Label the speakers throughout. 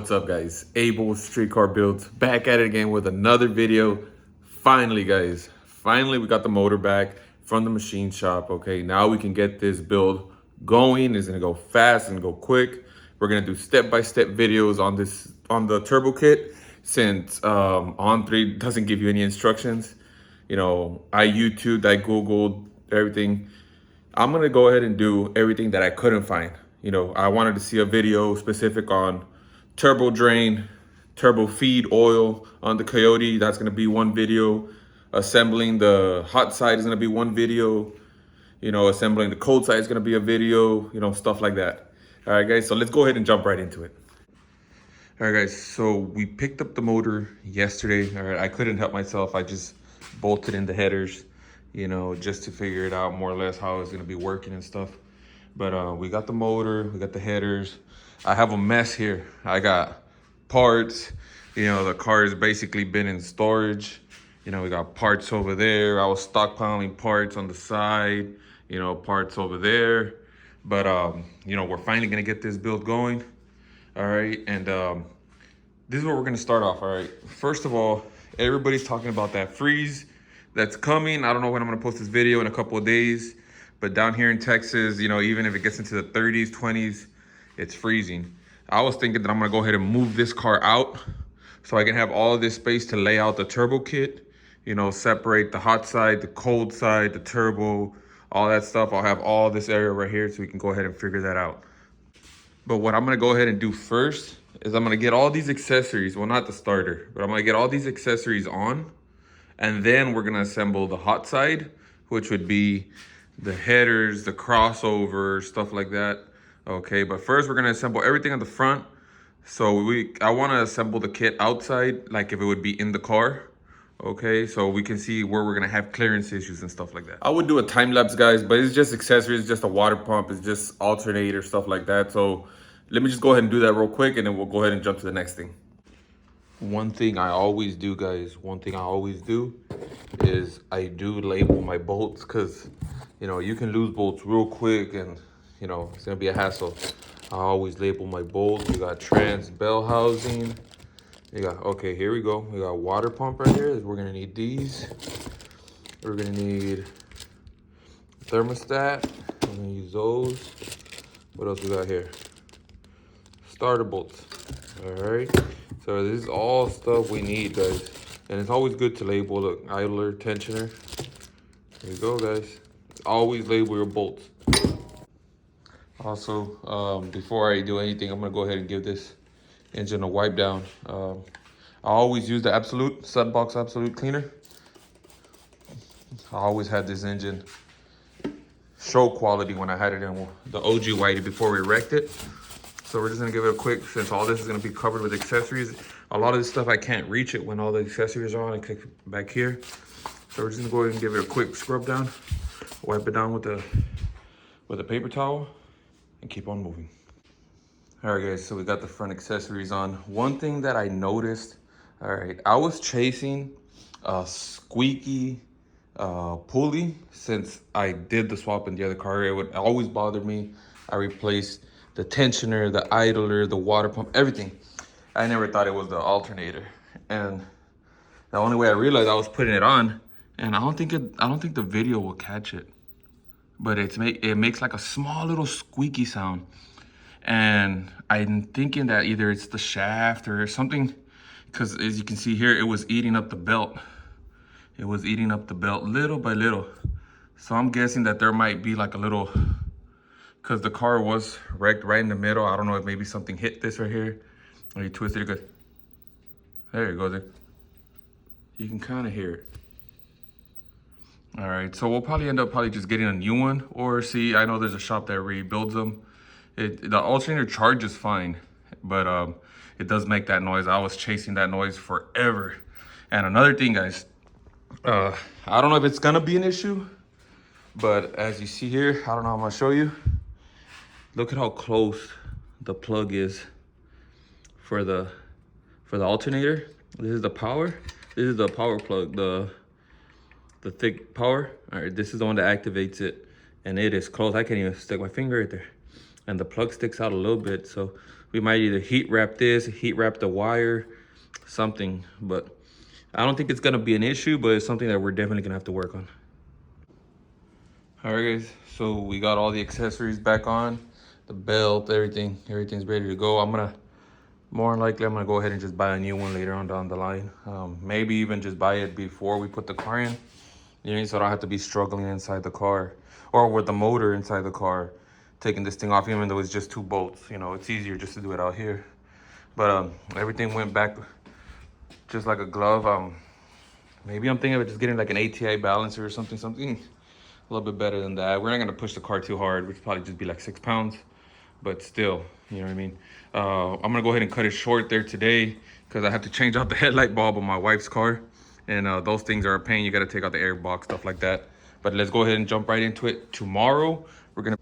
Speaker 1: What's up, guys? Abel Streetcar Builds back at it again with another video. Finally, guys, we got the motor back from the machine shop. Okay, now we can get this build going. It's gonna go fast and go quick. We're gonna do step-by-step videos on the turbo kit, since On3 doesn't give you any instructions. You know, I YouTubed, I Googled everything. I'm gonna go ahead and do everything that I couldn't find. You know, I wanted to see a video specific on turbo drain, turbo feed oil on the Coyote. That's gonna be one video. Assembling the hot side is gonna be one video. You know, assembling the cold side is gonna be a video, you know, stuff like that. All right, guys, so let's go ahead and jump right into it. All right, guys, so we picked up the motor yesterday. All right, I couldn't help myself. I just bolted in the headers, you know, just to figure it out more or less how it's gonna be working and stuff. But we got the motor, we got the headers. I have a mess here. I got parts, you know, the car has basically been in storage. You know, we got parts over there. I was stockpiling parts on the side, you know, parts over there. But, you know, we're finally gonna get this build going. All right, and this is what we're gonna start off, all right? First of all, everybody's talking about that freeze that's coming. I don't know when I'm gonna post this video, in a couple of days. But down here in Texas, you know, even if it gets into the 30s, 20s, it's freezing. I was thinking that I'm gonna go ahead and move this car out so I can have all of this space to lay out the turbo kit, you know, separate the hot side, the cold side, the turbo, all that stuff. I'll have all this area right here so we can go ahead and figure that out. But what I'm gonna go ahead and do first is I'm gonna get all these accessories, well, not the starter, but I'm gonna get all these accessories on, and then we're gonna assemble the hot side, which would be the headers, the crossover, stuff like that. Okay, but first we're gonna assemble everything on the front. So I wanna assemble the kit outside, like if it would be in the car. Okay, so we can see where we're gonna have clearance issues and stuff like that. I would do a time lapse, guys, but it's just accessories, just a water pump, it's just alternator, stuff like that. So let me just go ahead and do that real quick, and then we'll go ahead and jump to the next thing. One thing I always do, guys, is I do label my bolts, because you know, you can lose bolts real quick and, you know, it's gonna be a hassle. I always label my bolts. We got trans bell housing. You got, okay, here we go. We got water pump right here. We're gonna need these. We're gonna need thermostat. We're gonna use those. What else we got here? Starter bolts. All right. So this is all stuff we need, guys. And it's always good to label the idler, tensioner. Here you go, guys. Always label your bolts. Also, before I do anything, I'm gonna go ahead and give this engine a wipe down. I always use the Sunbox Absolute cleaner. I always had this engine show quality when I had it in the OG whitey before we wrecked it. So we're just gonna give it a quick, since all this is gonna be covered with accessories. A lot of this stuff I can't reach it when all the accessories are on. I click back here. So we're just gonna go ahead and give it a quick scrub down. Wipe it down with a paper towel and keep on moving. All right, guys, so we got the front accessories on. One thing that I noticed, all right, I was chasing a squeaky pulley since I did the swap in the other car. It would always bother me. I replaced the tensioner, the idler, the water pump, everything. I never thought it was the alternator. And the only way I realized I was putting it on, and I don't think the video will catch it, but it makes like a small little squeaky sound. And I'm thinking that either it's the shaft or something, because as you can see here, it was eating up the belt. It was eating up the belt little by little. So I'm guessing that there might be like a little, because the car was wrecked right in the middle. I don't know if maybe something hit this right here, or you twisted it good. There you go, there. You can kind of hear it. All right, so we'll probably end up just getting a new one, or see, I know there's a shop that rebuilds them. The alternator charges fine, but it does make that noise. I was chasing that noise forever. And another thing, guys, I don't know if it's gonna be an issue, but as you see here, I don't know how I'm gonna show you. Look at how close the plug is for the alternator. This is the power. This is the power plug, the thick power. All right, this is the one that activates it, and it is close. I can't even stick my finger right there, and the plug sticks out a little bit. So We might either heat wrap this, heat wrap the wire, something. But I don't think it's gonna be an issue, but it's something that we're definitely gonna have to work on. All right, guys, so we got all the accessories back on, the belt, everything's ready to go. More than likely, I'm gonna go ahead and just buy a new one later on down the line. Maybe even just buy it before we put the car in, you know, so I don't have to be struggling inside the car or with the motor inside the car, taking this thing off, even though it's just 2 bolts. You know, it's easier just to do it out here. But everything went back just like a glove. Maybe I'm thinking of just getting like an ATI balancer or something a little bit better than that. We're not gonna push the car too hard, which probably just be like 6 pounds, but still, you know what I mean? I'm gonna go ahead and cut it short there today because I have to change out the headlight bulb on my wife's car. And those things are a pain. You gotta take out the air box, stuff like that. But let's go ahead and jump right into it. Tomorrow, we're gonna...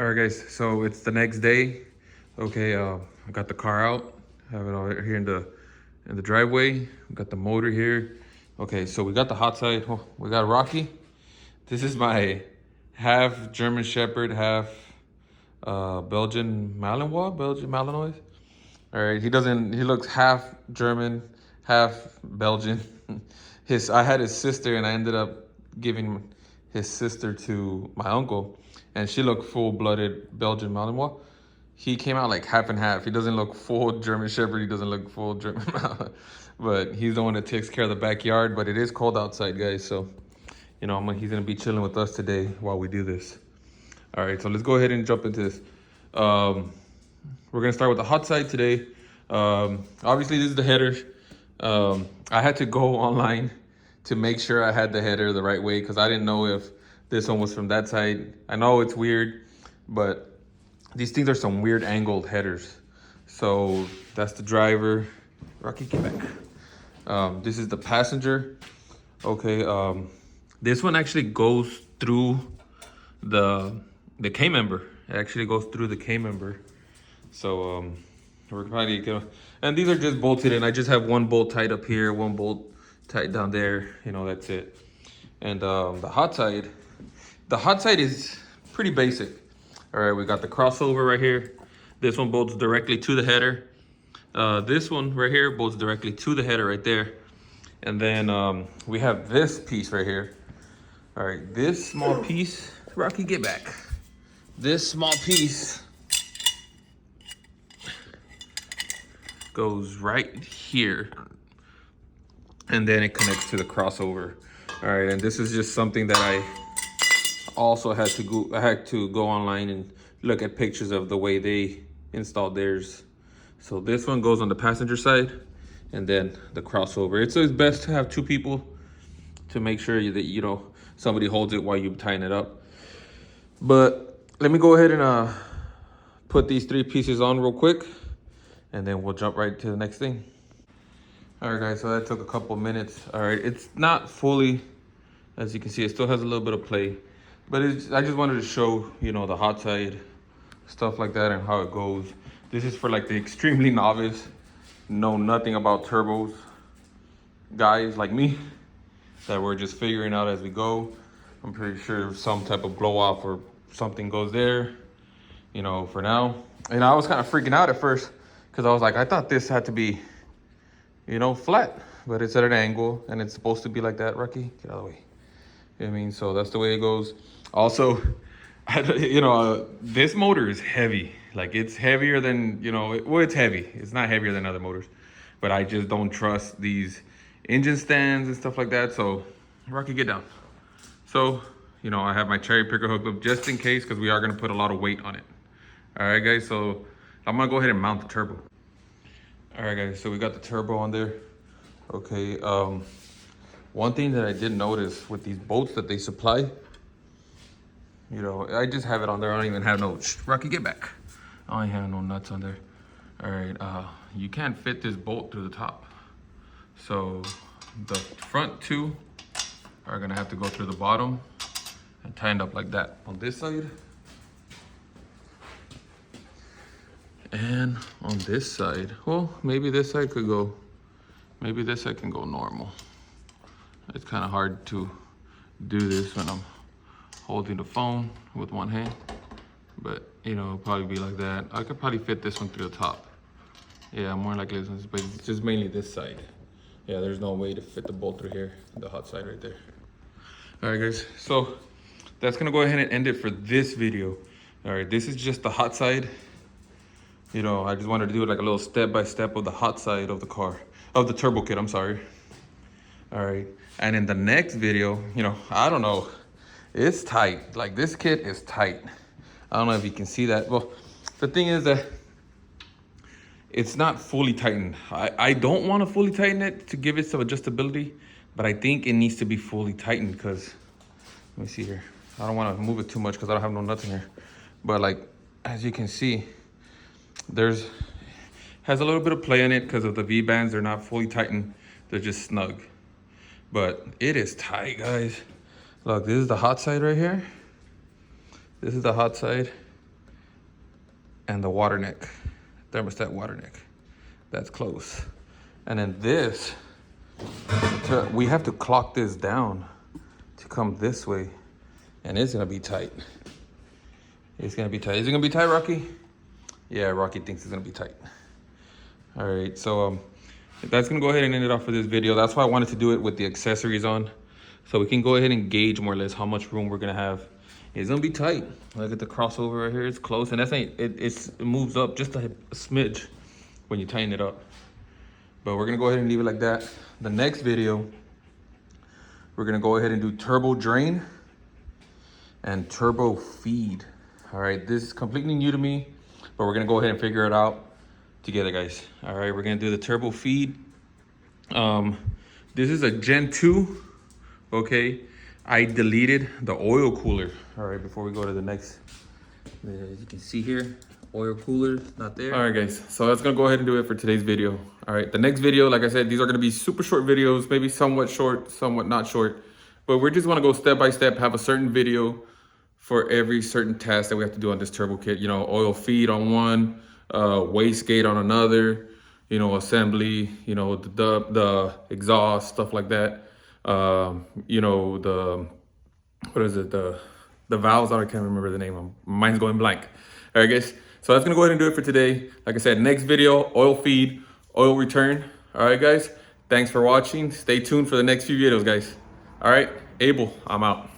Speaker 1: All right, guys, so it's the next day. Okay, I got the car out. I have it all here in the driveway. We got the motor here. Okay, so we got the hot side. Oh, we got Rocky. This is my half German Shepherd, half Belgian Malinois. All right, he looks half German, half Belgian. I had his sister, and I ended up giving his sister to my uncle, and she looked full-blooded Belgian Malinois. He came out like half and half. He doesn't look full German Shepherd. He doesn't look full German Malinois, but he's the one that takes care of the backyard. But it is cold outside, guys, so you know, he's gonna be chilling with us today while we do this. All right, so let's go ahead and jump into this. We're gonna start with the hot side today. Obviously, this is the header. I had to go online to make sure I had the header the right way because I didn't know if this one was from that side. I know it's weird, but these things are some weird angled headers. So that's the driver. Rocky, get back. This is the passenger. Okay. This one actually goes through the K-member. It actually goes through the K-member. So we're probably gonna, and these are just bolted in. I just have one bolt tied up here, one bolt tied down there. You know, that's it. And the hot side is pretty basic. All right, we got the crossover right here. This one bolts directly to the header. This one right here bolts directly to the header right there. And then we have this piece right here. All right, this small piece, Rocky, get back. This small piece goes right here, and then it connects to the crossover. All right, and this is just something that I also had to go online and look at pictures of the way they installed theirs. So this one goes on the passenger side, and then the crossover. It's always best to have 2 people to make sure that, you know, somebody holds it while you tighten it up. But let me go ahead and put these 3 pieces on real quick, and then we'll jump right to the next thing. All right, guys, so that took a couple minutes. All right, it's not fully, as you can see, it still has a little bit of play, but I just wanted to show, you know, the hot side, stuff like that, and how it goes. This is for like the extremely novice, know nothing about turbos guys like me, that we're just figuring out as we go. I'm pretty sure some type of blow off or something goes there, you know, for now. And I was kind of freaking out at first because I was like, I thought this had to be, you know, flat, but it's at an angle and it's supposed to be like that. Rocky, get out of the way. You know what I mean? So that's the way it goes. Also, you know, this motor is heavy. Like, it's heavier than, you know, well, it's heavy. It's not heavier than other motors, but I just don't trust these engine stands and stuff like that. So Rocky, get down. So, you know, I have my cherry picker hooked up just in case, because we are going to put a lot of weight on it. All right, guys, so I'm going to go ahead and mount the turbo. All right, guys, so we got the turbo on there. Okay, one thing that I did notice with these bolts that they supply, you know, I just have it on there. I don't even have no, Rocky, get back. I don't have no nuts on there. All right, you can't fit this bolt through the top. So the front 2 are gonna have to go through the bottom and tighten up like that on this side. And on this side, well, maybe this side could go, maybe this side can go normal. It's kind of hard to do this when I'm holding the phone with one hand, but you know, it'll probably be like that. I could probably fit this one through the top. Yeah, more likely this one, but it's just mainly this side. Yeah, there's no way to fit the bolt through here, the hot side right there. All right, guys, so that's gonna go ahead and end it for this video. All right, this is just the hot side. You know, I just wanted to do like a little step-by-step of the hot side of the car, of the turbo kit, I'm sorry. All right, and in the next video, you know, I don't know, it's tight. Like this kit is tight. I don't know if you can see that. Well, the thing is that it's not fully tightened. I don't want to fully tighten it to give it some adjustability, but I think it needs to be fully tightened because, let me see here. I don't want to move it too much because I don't have no nuts in here. But like, as you can see, has a little bit of play in it because of the V-bands. They're not fully tightened. They're just snug. But it is tight, guys. Look, this is the hot side right here. This is the hot side. And the water neck, thermostat water neck. That's close. And then this, we have to clock this down to come this way. And it's gonna be tight. It's gonna be tight. Is it gonna be tight, Rocky? Yeah, Rocky thinks it's gonna be tight. All right, so that's gonna go ahead and end it off for this video. That's why I wanted to do it with the accessories on, so we can go ahead and gauge more or less how much room we're gonna have. It's gonna be tight. Look at the crossover right here, it's close, and it moves up just a smidge when you tighten it up. But we're gonna go ahead and leave it like that. The next video, we're gonna go ahead and do turbo drain and turbo feed. All right, this is completely new to me, but we're gonna go ahead and figure it out together, guys. All right, we're gonna do the turbo feed. This is a Gen 2, okay? I deleted the oil cooler. All right, before we go to the next, as you can see here, oil cooler, not there. All right, guys, so that's gonna go ahead and do it for today's video. All right, the next video, like I said, these are gonna be super short videos, maybe somewhat short, somewhat not short, but we just wanna go step by step, have a certain video for every certain task that we have to do on this turbo kit. You know, oil feed on one, wastegate on another, you know, assembly, you know, the exhaust, stuff like that. You know, what is it? The valves, I can't remember the name. Mine's going blank. All right, guys. So that's gonna go ahead and do it for today. Like I said, next video, oil feed, oil return. All right, guys. Thanks for watching. Stay tuned for the next few videos, guys. All right, Abel, I'm out.